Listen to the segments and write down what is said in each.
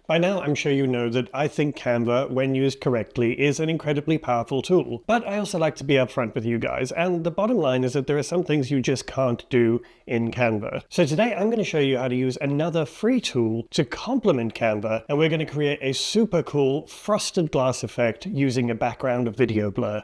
By now, I'm sure you know that I think Canva, when used correctly, is an incredibly powerful tool. But I also like to be upfront with you guys, and the bottom line is that there are some things you just can't do in Canva. So today I'm going to show you how to use another free tool to complement Canva, and we're going to create a super cool frosted glass effect using a background video blur.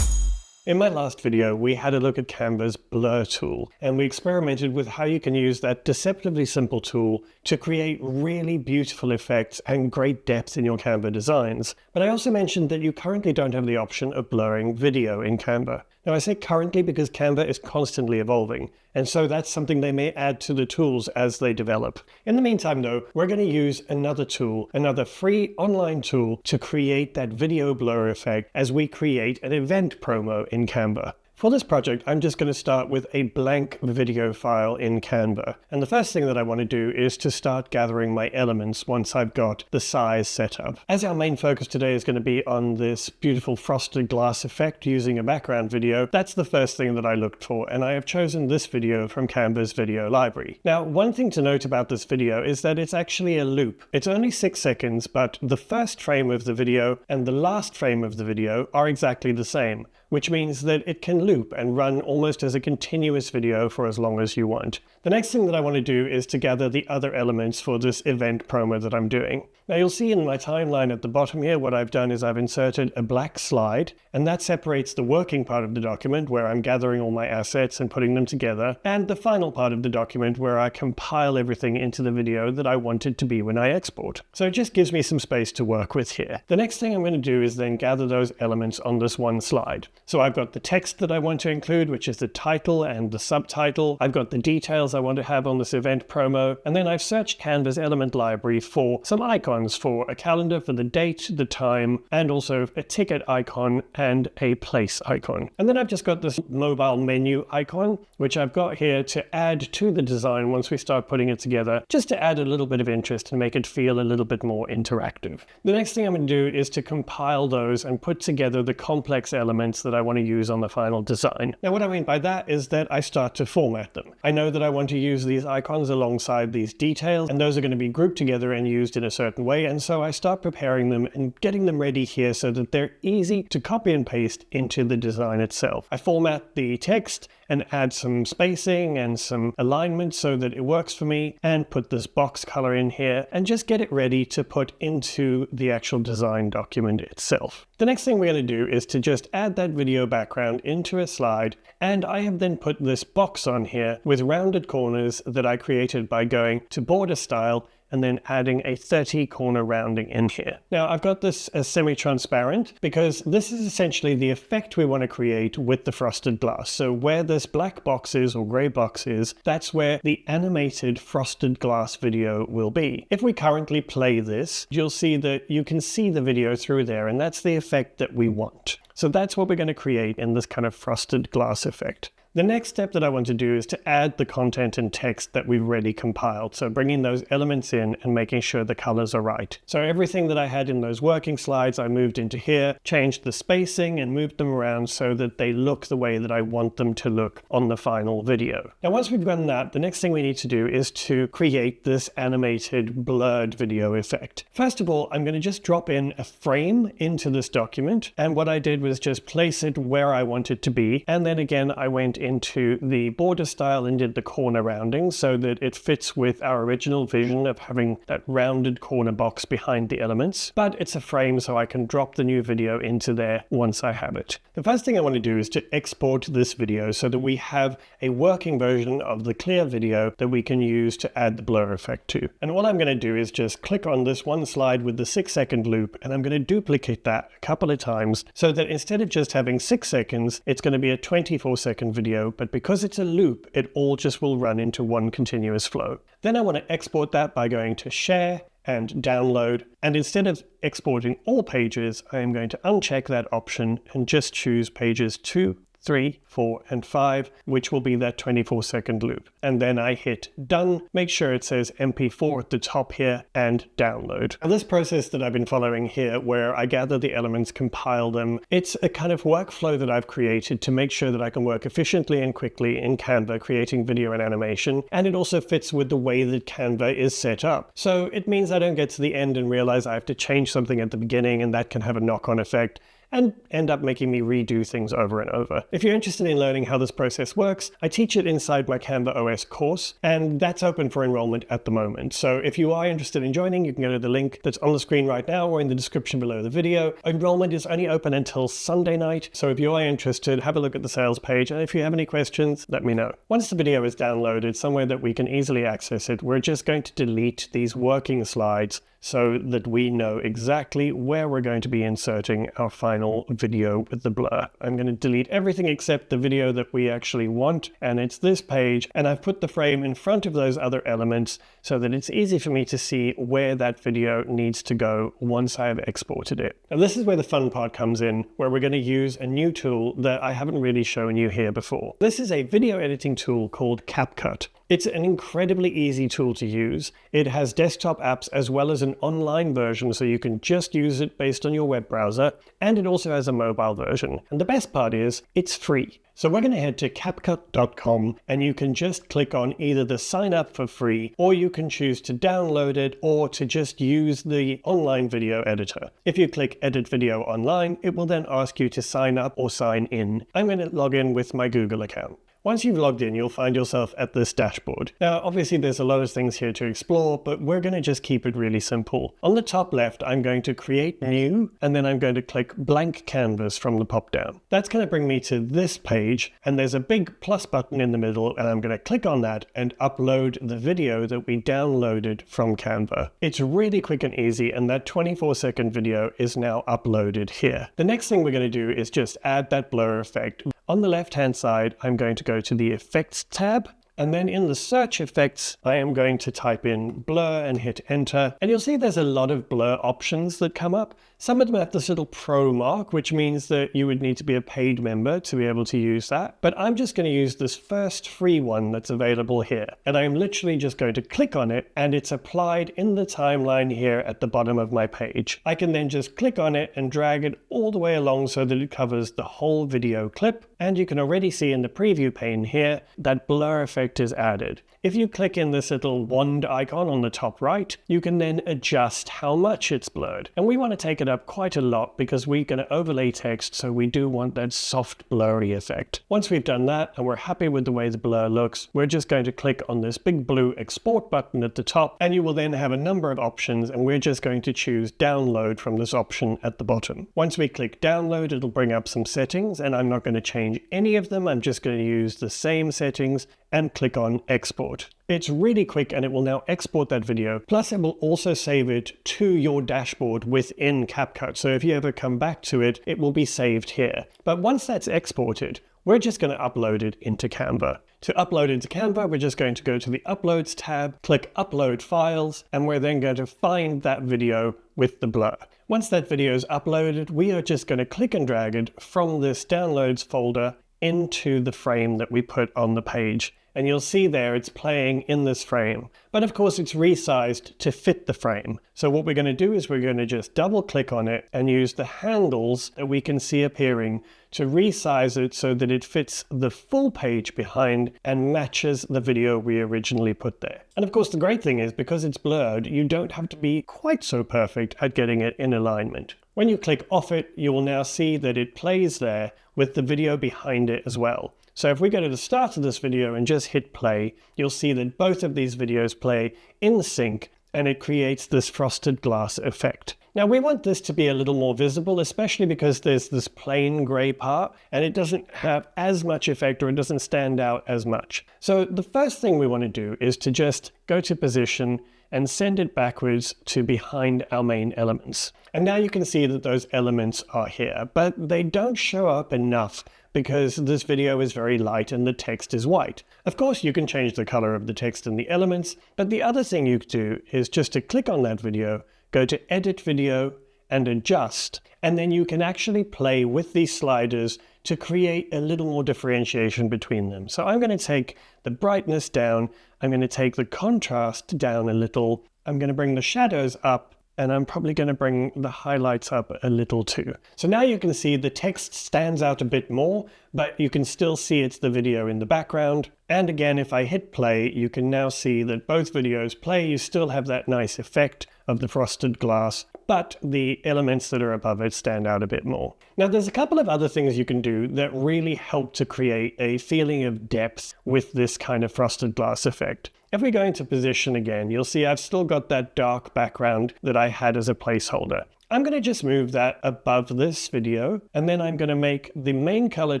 In my last video, we had a look at Canva's blur tool, and we experimented with how you can use that deceptively simple tool to create really beautiful effects and great depth in your Canva designs. But I also mentioned that you currently don't have the option of blurring video in Canva. Now I say currently because Canva is constantly evolving, and so that's something they may add to the tools as they develop. In the meantime though, we're going to use another tool, another free online tool to create that video blur effect as we create an event promo in Canva. For this project, I'm just going to start with a blank video file in Canva. And the first thing that I want to do is to start gathering my elements once I've got the size set up. As our main focus today is going to be on this beautiful frosted glass effect using a background video, that's the first thing that I looked for, and I have chosen this video from Canva's video library. Now, one thing to note about this video is that it's actually a loop. It's only 6 seconds, but the first frame of the video and the last frame of the video are exactly the same, which means that it can loop and run almost as a continuous video for as long as you want. The next thing that I want to do is to gather the other elements for this event promo that I'm doing. Now you'll see in my timeline at the bottom here, what I've done is I've inserted a black slide, and that separates the working part of the document where I'm gathering all my assets and putting them together, and the final part of the document where I compile everything into the video that I want it to be when I export. So it just gives me some space to work with here. The next thing I'm going to do is then gather those elements on this one slide. So I've got the text that I want to include, which is the title and the subtitle. I've got the details I want to have on this event promo. And then I've searched Canva's element library for some icons for a calendar for the date, the time, and also a ticket icon and a place icon. And then I've just got this mobile menu icon, which I've got here to add to the design once we start putting it together, just to add a little bit of interest and make it feel a little bit more interactive. The next thing I'm going to do is to compile those and put together the complex elements that I want to use on the final design. Now what I mean by that is that I start to format them. I know that I want to use these icons alongside these details, and those are going to be grouped together and used in a certain way, and so I start preparing them and getting them ready here so that they're easy to copy and paste into the design itself. I format the text and add some spacing and some alignment so that it works for me, and put this box color in here and just get it ready to put into the actual design document itself. The next thing we're going to do is to just add that video background into a slide, and I have then put this box on here with rounded corners that I created by going to border style and then adding a 30 corner rounding in here. Now I've got this as semi-transparent because this is essentially the effect we want to create with the frosted glass. So where this black box is or gray box is, that's where the animated frosted glass video will be. If we currently play this, you'll see that you can see the video through there, and that's the effect that we want. So that's what we're going to create in this kind of frosted glass effect. The next step that I want to do is to add the content and text that we've already compiled. So bringing those elements in and making sure the colors are right. So everything that I had in those working slides, I moved into here, changed the spacing and moved them around so that they look the way that I want them to look on the final video. Now, once we've done that, the next thing we need to do is to create this animated blurred video effect. First of all, I'm going to just drop in a frame into this document. And what I did was just place it where I want it to be. And then again, I went into the border style and did the corner rounding so that it fits with our original vision of having that rounded corner box behind the elements. But it's a frame, so I can drop the new video into there once I have it. The first thing I want to do is to export this video so that we have a working version of the clear video that we can use to add the blur effect to. And what I'm going to do is just click on this one slide with the 6-second loop, and I'm going to duplicate that a couple of times so that instead of just having 6 seconds, it's going to be a 24-second video, but because it's a loop, it all just will run into one continuous flow. Then I want to export that by going to Share and Download, and instead of exporting all pages, I am going to uncheck that option and just choose pages 2, 3, 4, and 5, which will be that 24-second loop. And then I hit done, make sure it says MP4 at the top here, and download. Now this process that I've been following here, where I gather the elements, compile them, it's a kind of workflow that I've created to make sure that I can work efficiently and quickly in Canva, creating video and animation, and it also fits with the way that Canva is set up. So it means I don't get to the end and realize I have to change something at the beginning, and that can have a knock-on effect and end up making me redo things over and over. If you're interested in learning how this process works, I teach it inside my Canva OS course, and that's open for enrollment at the moment. So if you are interested in joining, you can go to the link that's on the screen right now or in the description below the video. Enrollment is only open until Sunday night, so if you are interested, have a look at the sales page, and if you have any questions, let me know. Once the video is downloaded, somewhere that we can easily access it, we're just going to delete these working slides so that we know exactly where we're going to be inserting our final video with the blur. I'm going to delete everything except the video that we actually want, and it's this page, and I've put the frame in front of those other elements so that it's easy for me to see where that video needs to go once I have exported it. Now this is where the fun part comes in, where we're going to use a new tool that I haven't really shown you here before. This is a video editing tool called CapCut. It's an incredibly easy tool to use. It has desktop apps as well as an online version, so you can just use it based on your web browser, and it also has a mobile version. And the best part is, it's free. So we're going to head to CapCut.com, and you can just click on either the sign up for free, or you can choose to download it or to just use the online video editor. If you click Edit Video Online, it will then ask you to sign up or sign in. I'm going to log in with my Google account. Once you've logged in, you'll find yourself at this dashboard. Now, obviously there's a lot of things here to explore, but we're going to just keep it really simple. On the top left, I'm going to create new, and then I'm going to click blank canvas from the pop down. That's going to bring me to this page, and there's a big plus button in the middle, and I'm going to click on that and upload the video that we downloaded from Canva. It's really quick and easy, and that 24-second video is now uploaded here. The next thing we're going to do is just add that blur effect. On the left-hand side, I'm going to go to the Effects tab, and then in the search effects, I am going to type in blur and hit enter. And you'll see there's a lot of blur options that come up. Some of them have this little pro mark, which means that you would need to be a paid member to be able to use that. But I'm just going to use this first free one that's available here. And I'm literally just going to click on it, and it's applied in the timeline here at the bottom of my page. I can then just click on it and drag it all the way along so that it covers the whole video clip. And you can already see in the preview pane here that blur effect is added. If you click in this little wand icon on the top right, you can then adjust how much it's blurred. And we want to take it up quite a lot because we're going to overlay text, so we do want that soft blurry effect. Once we've done that and we're happy with the way the blur looks, we're just going to click on this big blue export button at the top, and you will then have a number of options, and we're just going to choose download from this option at the bottom. Once we click download, it'll bring up some settings, and I'm not going to change any of them. I'm just going to use the same settings and click on export. It's really quick, and it will now export that video. Plus it will also save it to your dashboard within CapCut. So if you ever come back to it, it will be saved here. But once that's exported, we're just going to upload it into Canva. To upload into Canva, we're just going to go to the Uploads tab, click Upload Files, and we're then going to find that video with the blur. Once that video is uploaded, we are just going to click and drag it from this Downloads folder into the frame that we put on the page. And you'll see there it's playing in this frame. But of course it's resized to fit the frame. So what we're going to do is we're going to just double click on it and use the handles that we can see appearing to resize it so that it fits the full page behind and matches the video we originally put there. And of course the great thing is, because it's blurred, you don't have to be quite so perfect at getting it in alignment. When you click off it, you will now see that it plays there with the video behind it as well. So if we go to the start of this video and just hit play, you'll see that both of these videos play in sync, and it creates this frosted glass effect. Now we want this to be a little more visible, especially because there's this plain gray part and it doesn't have as much effect, or it doesn't stand out as much. So the first thing we want to do is to just go to position and send it backwards to behind our main elements. And now you can see that those elements are here, but they don't show up enough because this video is very light and the text is white. Of course, you can change the color of the text and the elements, but the other thing you could do is just to click on that video, go to Edit Video and Adjust, and then you can actually play with these sliders to create a little more differentiation between them. So I'm going to take the brightness down, I'm going to take the contrast down a little, I'm going to bring the shadows up, and I'm probably going to bring the highlights up a little too. So now you can see the text stands out a bit more, but you can still see it's the video in the background. And again, if I hit play, you can now see that both videos play. You still have that nice effect of the frosted glass, but the elements that are above it stand out a bit more. Now, there's a couple of other things you can do that really help to create a feeling of depth with this kind of frosted glass effect. If we go into position again, you'll see I've still got that dark background that I had as a placeholder. I'm going to just move that above this video, and then I'm going to make the main color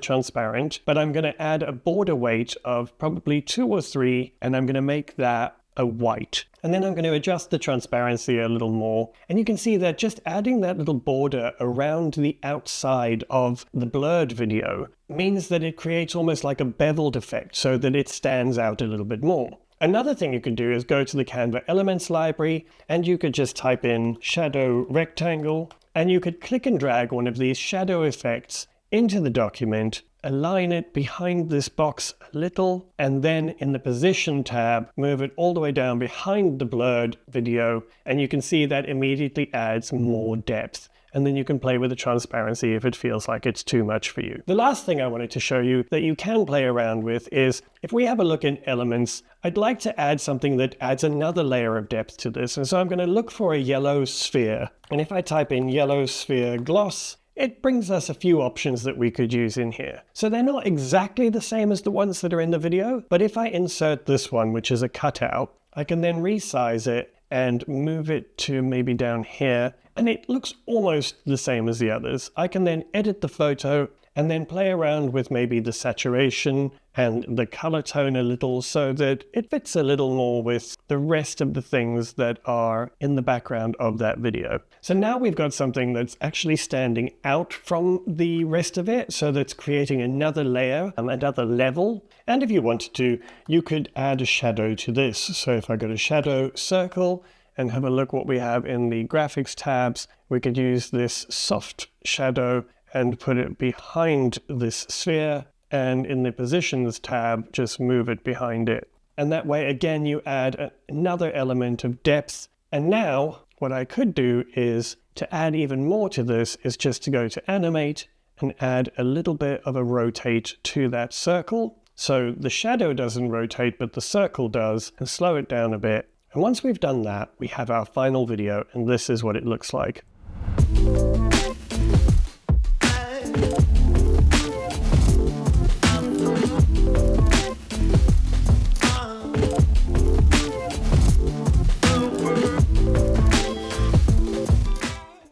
transparent, but I'm going to add a border weight of probably 2 or 3, and I'm going to make that a white. And then I'm going to adjust the transparency a little more. And you can see that just adding that little border around the outside of the blurred video means that it creates almost like a beveled effect so that it stands out a little bit more. Another thing you can do is go to the Canva Elements library, and you could just type in shadow rectangle, and you could click and drag one of these shadow effects into the document, align it behind this box a little, and then in the position tab, move it all the way down behind the blurred video, and you can see that immediately adds more depth. And then you can play with the transparency if it feels like it's too much for you. The last thing I wanted to show you that you can play around with is, if we have a look in elements, I'd like to add something that adds another layer of depth to this. And so I'm going to look for a yellow sphere. And if I type in yellow sphere gloss, it brings us a few options that we could use in here. So they're not exactly the same as the ones that are in the video, but if I insert this one, which is a cutout, I can then resize it and move it to maybe down here, and it looks almost the same as the others. I can then edit the photo and then play around with maybe the saturation and the color tone a little so that it fits a little more with the rest of the things that are in the background of that video. So now we've got something that's actually standing out from the rest of it, so that's creating another layer, another level. And if you wanted to, you could add a shadow to this. So if I go to shadow circle and have a look what we have in the graphics tabs, we could use this soft shadow and put it behind this sphere, and in the positions tab, just move it behind it. And that way, again, you add another element of depth. And now what I could do is to add even more to this is just to go to animate and add a little bit of a rotate to that circle. So the shadow doesn't rotate, but the circle does, and slow it down a bit. And once we've done that, we have our final video, and this is what it looks like.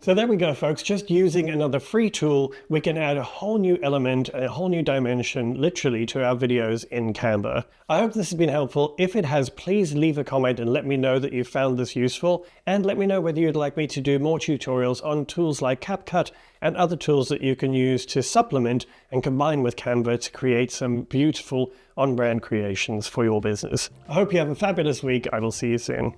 So there we go, folks. Just using another free tool, we can add a whole new element, a whole new dimension, literally, to our videos in Canva. I hope this has been helpful. If it has, please leave a comment and let me know that you found this useful. And let me know whether you'd like me to do more tutorials on tools like CapCut and other tools that you can use to supplement and combine with Canva to create some beautiful on-brand creations for your business. I hope you have a fabulous week. I will see you soon.